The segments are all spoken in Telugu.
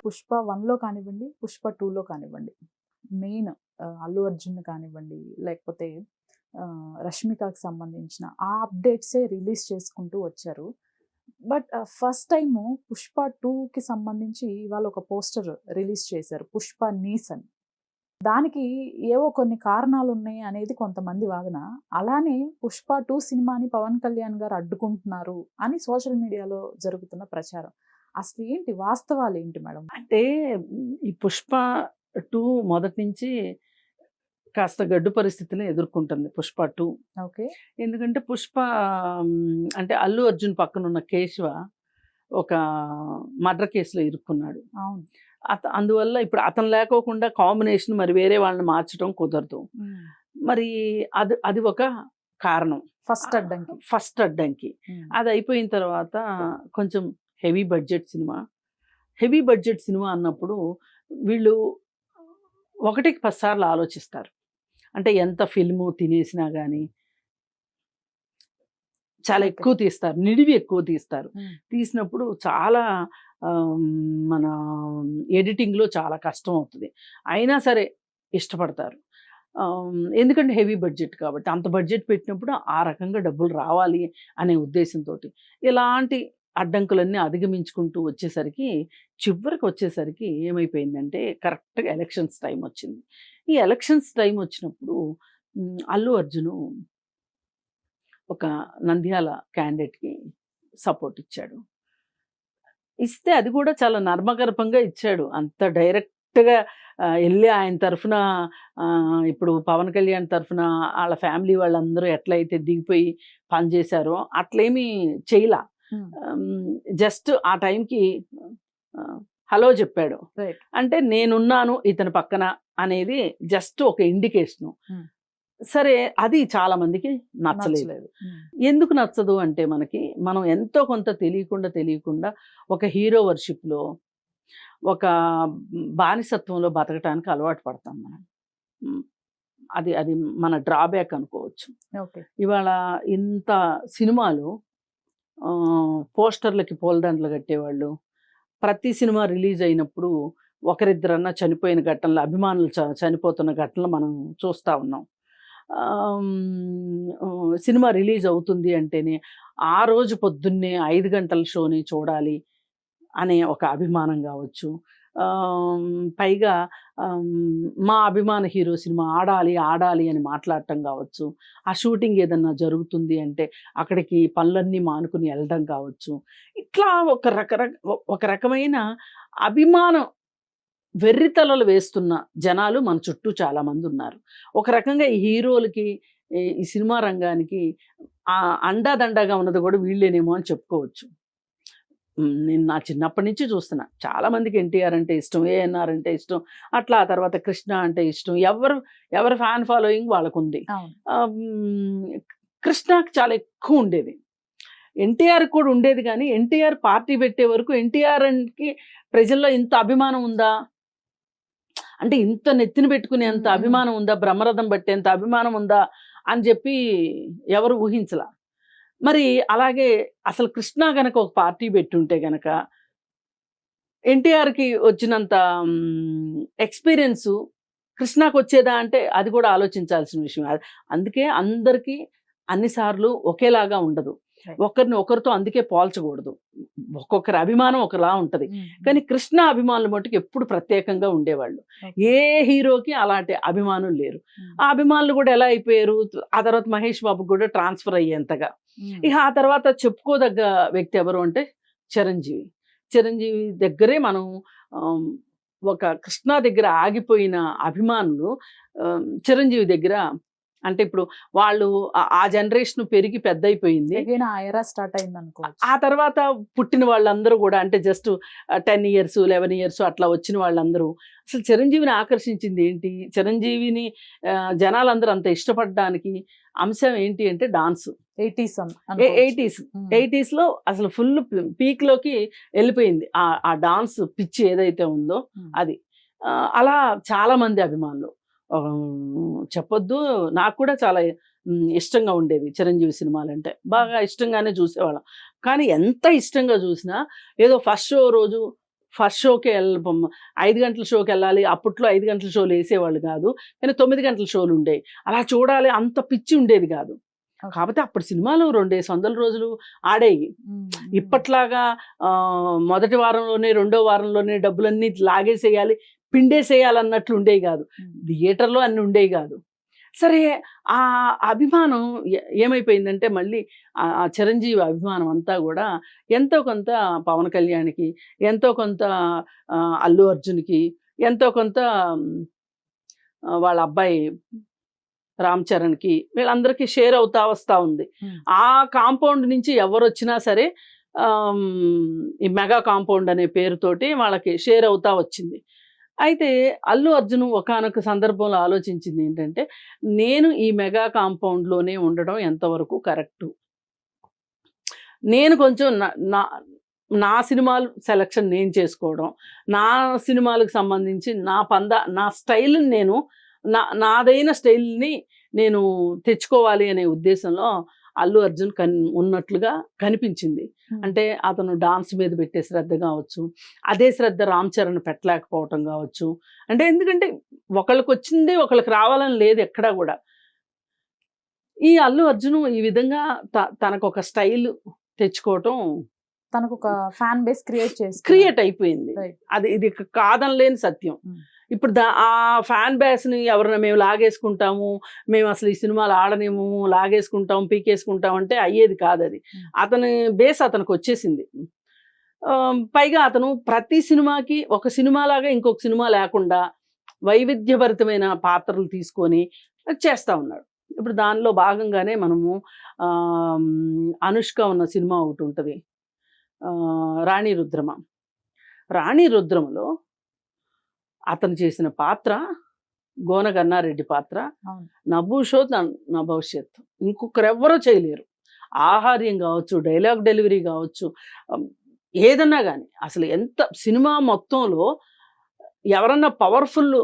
పుష్ప 1లో కానివ్వండి, పుష్ప 2లో కానివ్వండి, మెయిన్ అల్లు అర్జున్ కానివ్వండి, లేకపోతే రష్మికకి సంబంధించిన ఆ అప్డేట్సే రిలీజ్ చేసుకుంటూ వచ్చారు. బట్ ఫస్ట్ టైము పుష్ప 2కి సంబంధించి ఇవాళ ఒక పోస్టర్ రిలీజ్ చేశారు, పుష్ప నీస్ అని. దానికి ఏవో కొన్ని కారణాలు ఉన్నాయి అనేది కొంతమంది వాదన. అలానే పుష్ప 2 సినిమాని పవన్ కళ్యాణ్ గారు అడ్డుకుంటున్నారు అని సోషల్ మీడియాలో జరుగుతున్న ప్రచారం. అసలు ఏంటి వాస్తవాలు ఏంటి మేడం? అంటే ఈ పుష్ప 2 మొదటి నుంచి కాస్త గడ్డు పరిస్థితులను ఎదుర్కొంటుంది పుష్ప 2. ఓకే. ఎందుకంటే పుష్ప అంటే అల్లు అర్జున్ పక్కనున్న కేశవ ఒక మర్డర్ కేసులో ఇరుక్కున్నాడు. అవును. అందువల్ల ఇప్పుడు అతను లేకోకుండా కాంబినేషన్ మరి వేరే వాళ్ళని మార్చడం కుదరదు. మరి అది ఒక కారణం, ఫస్ట్ అడ్డంకి. అది అయిపోయిన తర్వాత కొంచెం హెవీ బడ్జెట్ సినిమా అన్నప్పుడు వీళ్ళు ఒకటికి 10 సార్లు ఆలోచిస్తారు. అంటే ఎంత ఫిల్ము తినేసినా కానీ చాలా ఎక్కువ తీస్తారు, నిడివి ఎక్కువ తీస్తారు. తీసినప్పుడు చాలా మన ఎడిటింగ్లో చాలా కష్టం అవుతుంది. అయినా సరే ఇష్టపడతారు, ఎందుకంటే హెవీ బడ్జెట్ కాబట్టి. అంత బడ్జెట్ పెట్టినప్పుడు ఆ రకంగా డబ్బులు రావాలి అనే ఉద్దేశంతో ఇలాంటి అడ్డంకులన్నీ అధిగమించుకుంటూ చివరికి వచ్చేసరికి ఏమైపోయిందంటే కరెక్ట్గా ఎలక్షన్స్ టైం వచ్చింది. ఈ ఎలక్షన్స్ టైం వచ్చినప్పుడు అల్లు అర్జును ఒక నంద్యాల క్యాండిడేట్కి సపోర్ట్ ఇచ్చాడు. ఇస్తే అది కూడా చాలా నర్మగర్భంగా ఇచ్చాడు. అంత డైరెక్ట్గా వెళ్ళి ఆయన తరఫున ఇప్పుడు పవన్ కళ్యాణ్ తరఫున వాళ్ళ ఫ్యామిలీ వాళ్ళందరూ ఎట్లయితే దిగిపోయి పనిచేశారో అట్లేమీ చేయలా. జస్ట్ ఆ టైంకి హలో చెప్పాడు. అంటే నేనున్నాను ఇతని పక్కన అనేది జస్ట్ ఒక ఇండికేషను. సరే, అది చాలా మందికి నచ్చలేదు. ఎందుకు నచ్చదు అంటే మనం ఎంతో కొంత తెలియకుండా ఒక హీరో వర్షిప్లో, ఒక బానిసత్వంలో బతకటానికి అలవాటు పడతాం మనం. అది మన డ్రాబ్యాక్ అనుకోవచ్చు. ఇవాళ ఇంత సినిమాలు పోస్టర్లకి పూలదండలు కట్టేవాళ్ళు, ప్రతి సినిమా రిలీజ్ అయినప్పుడు ఒకరిద్దరన్నా చనిపోయిన ఘటనలు, అభిమానులు చనిపోతున్న ఘటనలు మనం చూస్తూ ఉన్నాం. సినిమా రిలీజ్ అవుతుంది అంటేనే ఆ రోజు పొద్దున్నే 5 గంటల షోని చూడాలి అనే ఒక అభిమానం కావచ్చు. పైగా మా అభిమాన హీరో సినిమా ఆడాలి అని మాట్లాడటం కావచ్చు. ఆ షూటింగ్ ఏదన్నా జరుగుతుంది అంటే అక్కడికి పనులన్నీ మానుకుని వెళ్ళడం కావచ్చు. ఇట్లా ఒక రకమైన అభిమానం వెర్రితలలు వేస్తున్న జనాలు మన చుట్టూ చాలామంది ఉన్నారు. ఒక రకంగా ఈ హీరోలకి, ఈ సినిమా రంగానికి అండాదండగా ఉన్నది కూడా వీళ్ళేనేమో అని చెప్పుకోవచ్చు. నేను నా చిన్నప్పటి నుంచి చూస్తున్నా, చాలామందికి ఎన్టీఆర్ అంటే ఇష్టం, ఏఎన్ఆర్ అంటే ఇష్టం, అట్లా ఆ తర్వాత కృష్ణ అంటే ఇష్టం. ఎవరి ఫ్యాన్ ఫాలోయింగ్ వాళ్ళకు ఉంది. కృష్ణకి చాలా ఎక్కువ ఉండేది, ఎన్టీఆర్ కూడా ఉండేది. కానీ ఎన్టీఆర్ పార్టీ పెట్టే వరకు ఎన్టీఆర్కి ప్రజల్లో ఇంత అభిమానం ఉందా అంటే, ఇంత నెత్తిన పెట్టుకునేంత అభిమానం ఉందా, బ్రహ్మరథం పట్టేంత అభిమానం ఉందా అని చెప్పి ఎవరు ఊహించలా. మరి అలాగే అసలు కృష్ణ గనక ఒక పార్టీ పెట్టుంటే గనక ఎన్టీఆర్కి వచ్చినంత ఎక్స్పీరియన్సు కృష్ణకు వచ్చేదా అంటే అది కూడా ఆలోచించాల్సిన విషయం. అందుకే అందరికీ అన్నిసార్లు ఒకేలాగా ఉండదు, ఒకరితో అందుకే పోల్చకూడదు. ఒక్కొక్కరి అభిమానం ఒకలా ఉంటుంది. కానీ కృష్ణ అభిమానులు మటుకు ఎప్పుడు ప్రత్యేకంగా ఉండేవాళ్ళు. ఏ హీరోకి అలాంటి అభిమానులు లేరు. ఆ అభిమానులు కూడా ఎలా అయిపోయారు, ఆ తర్వాత మహేష్ బాబుకి కూడా ట్రాన్స్ఫర్ అయ్యేంతగా. ఇక ఆ తర్వాత చెప్పుకోదగ్గ వ్యక్తి ఎవరు అంటే చిరంజీవి దగ్గరే మనం ఒక కృష్ణ దగ్గర ఆగిపోయిన అభిమానులు చిరంజీవి దగ్గర, అంటే ఇప్పుడు వాళ్ళు ఆ జనరేషన్ పెరిగి పెద్ద అయిపోయింది, స్టార్ట్ అయింది అనుకో. ఆ తర్వాత పుట్టిన వాళ్ళందరూ కూడా అంటే జస్ట్ 10 years 11 years అట్లా వచ్చిన వాళ్ళందరూ అసలు చిరంజీవిని ఆకర్షించింది ఏంటి, చిరంజీవిని జనాలందరూ అంత ఇష్టపడడానికి అంశం ఏంటి అంటే డాన్స్. 80s లో అసలు ఫుల్ పీక్లోకి వెళ్ళిపోయింది ఆ డాన్స్ పిచ్చి ఏదైతే ఉందో అది. అలా చాలా మంది అభిమానులు, చెప్పొద్దు, నాకు కూడా చాలా ఇష్టంగా ఉండేది చిరంజీవి సినిమాలు అంటే, బాగా ఇష్టంగానే చూసేవాళ్ళం. కానీ ఎంత ఇష్టంగా చూసినా ఏదో ఫస్ట్ షో రోజు ఫస్ట్ షోకి 5 గంటల షోకి వెళ్ళాలి. అప్పట్లో 5 గంటల షోలు వేసేవాళ్ళు కాదు, కానీ 9 గంటల షోలు ఉండేవి. అలా చూడాలి అంత పిచ్చి ఉండేది కాదు. కాకపోతే అప్పుడు సినిమాలు 200 రోజులు ఆడేవి. ఇప్పట్లాగా మొదటి వారంలోనే రెండో వారంలోనే డబ్బులన్నీ లాగేసేయాలి, పిండేసేయాలన్నట్లు ఉండేవి కాదు. థియేటర్లో అన్ని ఉండేవి కాదు. సరే, ఆ అభిమానం ఏమైపోయిందంటే మళ్ళీ ఆ చిరంజీవి అభిమానం అంతా కూడా ఎంతో కొంత పవన్ కళ్యాణ్కి, ఎంతో కొంత అల్లు అర్జున్కి, ఎంతో కొంత వాళ్ళ అబ్బాయి రామ్ చరణ్కి, వీళ్ళందరికీ షేర్ అవుతా వస్తూ ఉంది. ఆ కాంపౌండ్ నుంచి ఎవరు వచ్చినా సరే ఈ మెగా కాంపౌండ్ అనే పేరుతోటి వాళ్ళకి షేర్ అవుతా వచ్చింది. అయితే అల్లు అర్జున్ ఒకానొక సందర్భంలో ఆలోచించింది ఏంటంటే, నేను ఈ మెగా కాంపౌండ్లోనే ఉండడం ఎంతవరకు కరెక్టు, నేను కొంచెం నా సినిమాలు సెలక్షన్ నేను చేసుకోవడం, నా సినిమాలకు సంబంధించి నా స్టైల్ని నేను నాదైన స్టైల్ని నేను తెచ్చుకోవాలి అనే ఉద్దేశంలో అల్లు అర్జున్ ఉన్నట్లుగా కనిపించింది. అంటే అతను డాన్స్ మీద పెట్టే శ్రద్ధ కావచ్చు, అదే శ్రద్ధ రామ్ చరణ్ పెట్టలేకపోవటం కావచ్చు. అంటే ఎందుకంటే ఒకళ్ళకి వచ్చింది ఒకళ్ళకి రావాలని లేదు ఎక్కడా కూడా. ఈ అల్లు అర్జున్ ఈ విధంగా తనకు ఒక స్టైల్ తెచ్చుకోవటం, తనకు ఒక ఫ్యాన్ బేస్ క్రియేట్ అయిపోయింది. ఇది కాదనలేని సత్యం. ఇప్పుడు ఆ ఫ్యాన్ బేస్ని ఎవరైనా మేము లాగేసుకుంటాము, మేము అసలు ఈ సినిమాలు ఆడనేము, లాగేసుకుంటాం, పీకేసుకుంటాం అంటే అయ్యేది కాదు. అది అతని బేస్ అతనికి వచ్చేసింది. పైగా అతను ప్రతి సినిమాకి ఒక సినిమాలాగా ఇంకొక సినిమా లేకుండా వైవిధ్యభరితమైన పాత్రలు తీసుకొని చేస్తూ ఉన్నాడు. ఇప్పుడు దానిలో భాగంగానే మనము అనుష్క ఉన్న సినిమా ఒకటి ఉంటుంది, రాణి రుద్రమలో అతను చేసిన పాత్ర గోన గన్నారెడ్డి పాత్ర నా భవిష్యత్ నా భవిష్యత్తు ఇంకొకరెవ్వరూ చేయలేరు. ఆహార్యం కావచ్చు, డైలాగ్ డెలివరీ కావచ్చు, ఏదన్నా కానీ అసలు ఎంత సినిమా మొత్తంలో ఎవరన్నా పవర్ఫుల్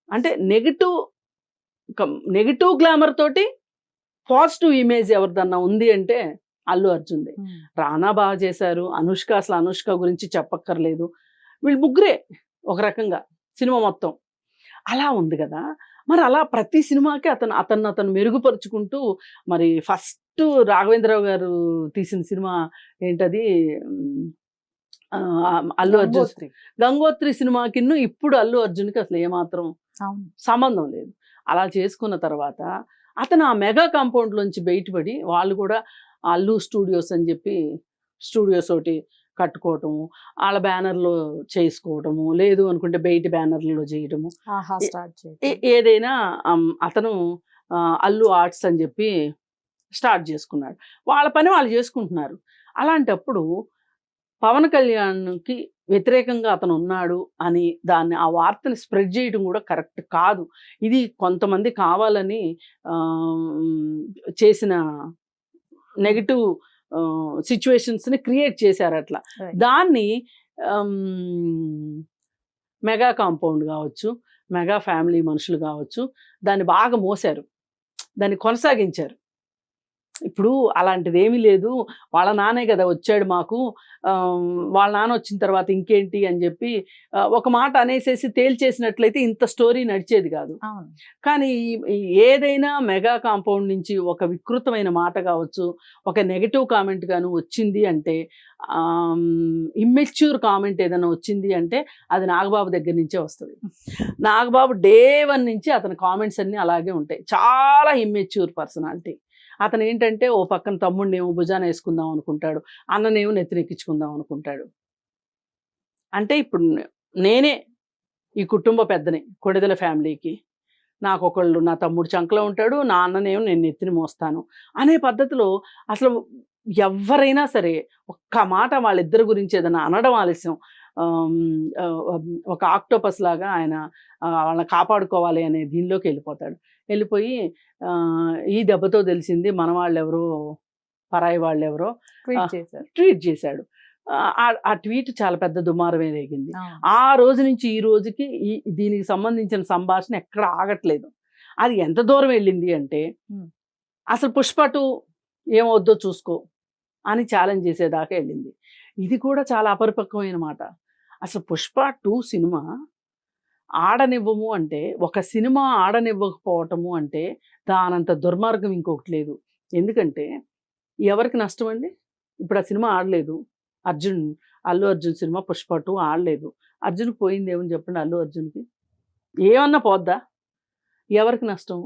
అంటే నెగిటివ్ గ్లామర్ తోటి పాజిటివ్ ఇమేజ్ ఎవరిదన్నా ఉంది అంటే అల్లు అర్జున్ది. రానా బాగా చేశారు, అనుష్క అసలు అనుష్క గురించి చెప్పక్కర్లేదు. వీళ్ళు ముగ్గురే ఒక రకంగా సినిమా మొత్తం అలా ఉంది కదా. మరి అలా ప్రతి సినిమాకి అతను మెరుగుపరుచుకుంటూ, మరి ఫస్ట్ రాఘవేంద్రరావు గారు తీసిన సినిమా ఏంటది, అల్లు అర్జున్ గంగోత్రి సినిమాకి ఇప్పుడు అల్లు అర్జున్కి అసలు ఏమాత్రం సంబంధం లేదు. అలా చేసుకున్న తర్వాత అతను ఆ మెగా కాంపౌండ్లోంచి బయటపడి వాళ్ళు కూడా అల్లు స్టూడియోస్ అని చెప్పి స్టూడియోస్ ఒకటి కట్టుకోవటము, వాళ్ళ బ్యానర్లో చేసుకోవటము, లేదు అనుకుంటే బయట బ్యానర్లలో చేయటము, ఏదైనా అతను అల్లు ఆర్ట్స్ అని చెప్పి స్టార్ట్ చేసుకున్నాడు. వాళ్ళ పని వాళ్ళు చేసుకుంటున్నారు. అలాంటప్పుడు పవన్ కళ్యాణ్కి వ్యతిరేకంగా అతను ఉన్నాడు అని ఆ వార్తని స్ప్రెడ్ చేయడం కూడా కరెక్ట్ కాదు. ఇది కొంతమంది కావాలని చేసిన నెగిటివ్ సిచ్యువేషన్స్ని క్రియేట్ చేశారు. అట్లా దాన్ని మెగా కాంపౌండ్ కావచ్చు, మెగా ఫ్యామిలీ మనుషులు కావచ్చు, దాన్ని బాగా మోసారు, దాన్ని కొనసాగించారు. ఇప్పుడు అలాంటిది ఏమీ లేదు, వాళ్ళ నాన్నే కదా వచ్చాడు మాకు, వాళ్ళ నాన్న వచ్చిన తర్వాత ఇంకేంటి అని చెప్పి ఒక మాట అనేసేసి తేల్చేసినట్లయితే ఇంత స్టోరీ నడిచేది కాదు. కానీ ఏదైనా మెగా కాంపౌండ్ నుంచి ఒక వికృతమైన మాట కావచ్చు, ఒక నెగటివ్ కామెంట్ గాను వచ్చింది అంటే, ఇమ్మెచ్యూర్ కామెంట్ ఏదైనా వచ్చింది అంటే అది నాగబాబు దగ్గర నుంచే వస్తుంది. నాగబాబు డే 1 నుంచి అతని కామెంట్స్ అన్నీ అలాగే ఉంటాయి. చాలా ఇమ్మెచ్యూర్ పర్సనాలిటీ. అతను ఏంటంటే ఓ పక్కన తమ్ముడినేమో భుజాన వేసుకుందాం అనుకుంటాడు, అన్ననేమో నెత్తినెక్కించుకుందాం అనుకుంటాడు. అంటే ఇప్పుడు నేనే ఈ కుటుంబ పెద్దని, కొడిదెల ఫ్యామిలీకి, నాకొకళ్ళు నా తమ్ముడు చంకలో ఉంటాడు, నా అన్ననేమో నేను నెత్తిని మోస్తాను అనే పద్ధతిలో అసలు ఎవరైనా సరే ఒక్క మాట వాళ్ళిద్దరి గురించి ఏదైనా అనడం ఆలస్యం, ఒక ఆక్టోపస్ లాగా ఆయన వాళ్ళని కాపాడుకోవాలి అనే దీనిలోకి వెళ్ళిపోయి ఈ దెబ్బతో తెలిసింది మన వాళ్ళెవరో పరాయి వాళ్ళెవరో ట్వీట్ చేశాడు. ఆ ట్వీట్ చాలా పెద్ద దుమారమే రేగింది. ఆ రోజు నుంచి ఈ రోజుకి దీనికి సంబంధించిన సంభాషణ ఎక్కడ ఆగట్లేదు. అది ఎంత దూరం వెళ్ళింది అంటే అసలు పుష్ప 2 ఏమవుద్దో చూసుకో అని ఛాలెంజ్ చేసేదాకా వెళ్ళింది. ఇది కూడా చాలా అపరిపక్వమైన మాట. అసలు పుష్ప 2 సినిమా ఆడనివ్వము అంటే, ఒక సినిమా ఆడనివ్వకపోవటము అంటే దానంత దుర్మార్గం ఇంకొకటి లేదు. ఎందుకంటే ఎవరికి నష్టం అండి? ఇప్పుడు ఆ సినిమా ఆడలేదు. అల్లు అర్జున్ సినిమా 'పుష్ప 2' ఆడలేదు. అర్జున్‌కి పోయిందేముంది చెప్పండి అల్లు అర్జున్‌కి? ఏమన్నా పోద్దా? ఎవరికి నష్టం?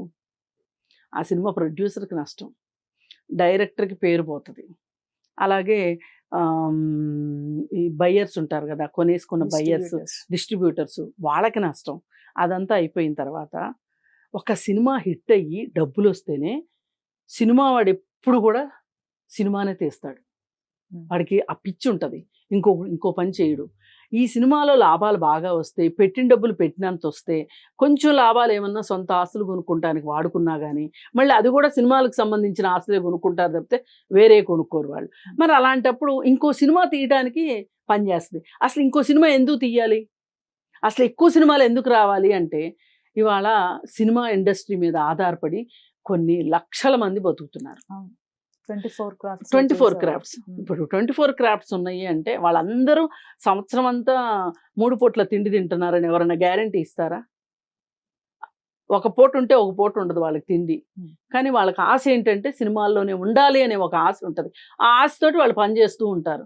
ఆ సినిమా ప్రొడ్యూసర్‌కి నష్టం. డైరెక్టర్‌కి పేరు పోతది. అలాగే ఈ బయ్యర్స్ ఉంటారు గదా! కొనేసుకున్న బయ్యర్స్, డిస్ట్రిబ్యూటర్స్ వాళ్ళకి నష్టం. అదంతా అయిపోయిన తర్వాత ఒక సినిమా హిట్ అయ్యి డబ్బులొస్తేనే సినిమా వాడెప్పుడు గూడా సినిమానే తీస్తాడు. వాడికి ఆ పిచ్చి ఉంటది. ఇంకో పని చేయడు. ఈ సినిమాలో లాభాలు బాగా వస్తే, పెట్టిన డబ్బులు పెట్టినంత వస్తే, కొంచెం లాభాలు ఏమన్నా సొంత ఆస్తులు కొనుక్కుంటానికి వాడుకున్నా గానీ, మళ్ళీ అది కూడా సినిమాలకు సంబంధించిన ఆస్తులే కొనుక్కుంటారు తప్పితే వేరే కొనుక్కోరు వాళ్ళు. మరి అలాంటప్పుడు ఇంకో సినిమా తీయడానికి పనిచేస్తది. అసలు ఇంకో సినిమా ఎందుకు తీయాలి? అసలు ఎక్కువ సినిమాలు ఎందుకు రావాలి అంటే, ఇవాళ సినిమా ఇండస్ట్రీ మీద ఆధారపడి కొన్ని లక్షల మంది బతుకుతున్నారు. 24 క్రాఫ్ట్స్. ఇప్పుడు 24 క్రాఫ్ట్స్ ఉన్నాయి అంటే వాళ్ళందరూ సంవత్సరం అంతా 3 పూట్ల తిండి తింటున్నారని ఎవరైనా గ్యారంటీ ఇస్తారా? ఒక పూట ఉంటే ఒక పూట ఉండదు వాళ్ళకి తిండి. కానీ వాళ్ళకి ఆశ ఏంటంటే సినిమాల్లోనే ఉండాలి అనే ఒక ఆశ ఉంటది. ఆ ఆశతోటి వాళ్ళు పని చేస్తూ ఉంటారు.